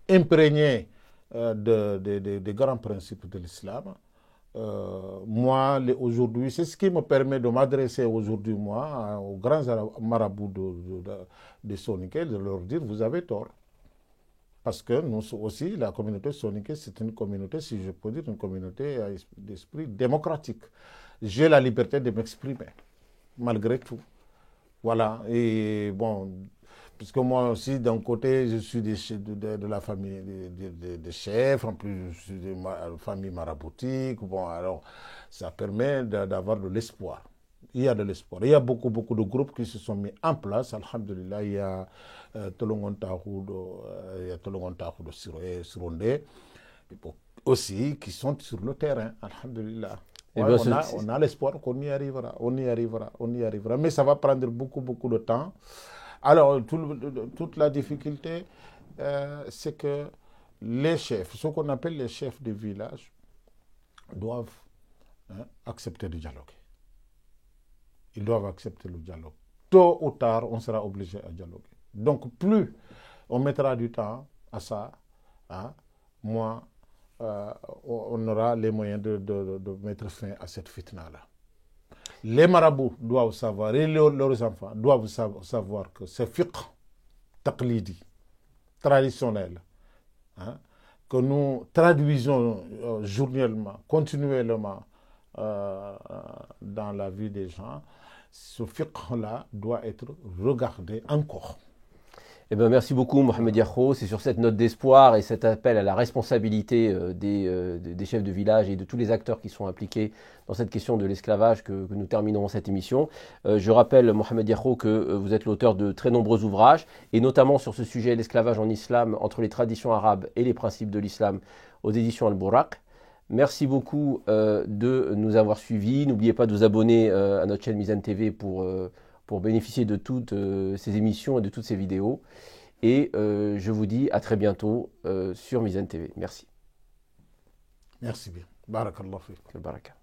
imprégnés des grands principes de l'islam. Moi, aujourd'hui, c'est ce qui me permet de m'adresser aujourd'hui, moi, aux grands marabouts de soninké, de leur dire, vous avez tort. Parce que nous aussi, la communauté soninké, c'est une communauté, si je peux dire, une communauté d'esprit démocratique. J'ai la liberté de m'exprimer, malgré tout. Voilà. Et bon, puisque moi aussi, d'un côté, je suis de la famille des chefs, en plus, je suis de ma famille maraboutique. Bon, alors, ça permet d'avoir de l'espoir. Il y a de l'espoir. Il y a beaucoup de groupes qui se sont mis en place. Alhamdulillah, il y a Tolongontahu de Sirondé, aussi, qui sont sur le terrain. Alhamdulillah. Ouais, on a l'espoir qu'on y arrivera, on y arrivera. Mais ça va prendre beaucoup de temps. Alors, toute la difficulté, c'est que les chefs, ce qu'on appelle les chefs de village, doivent accepter de dialoguer. Ils doivent accepter le dialogue. Tôt ou tard, on sera obligé à dialoguer. Donc, plus on mettra du temps à ça, moins on aura les moyens de mettre fin à cette fitna-là. Les marabouts doivent savoir, et leurs enfants doivent savoir que c'est fiqh taqlidi, traditionnel, que nous traduisons journellement, continuellement dans la vie des gens, ce fiqh-là doit être regardé encore. Eh bien, merci beaucoup, Mohamed Yakhro. C'est sur cette note d'espoir et cet appel à la responsabilité des chefs de village et de tous les acteurs qui sont impliqués dans cette question de l'esclavage que nous terminerons cette émission. Je rappelle, Mohamed Yakhro, que vous êtes l'auteur de très nombreux ouvrages, et notamment sur ce sujet, l'esclavage en islam, entre les traditions arabes et les principes de l'islam, aux éditions Al-Bouraq. Merci beaucoup de nous avoir suivis. N'oubliez pas de vous abonner à notre chaîne Mizan TV pour bénéficier de toutes ces émissions et de toutes ces vidéos. Et je vous dis à très bientôt sur Mizan TV. Merci. Merci bien. Barakallah fik. Baraka.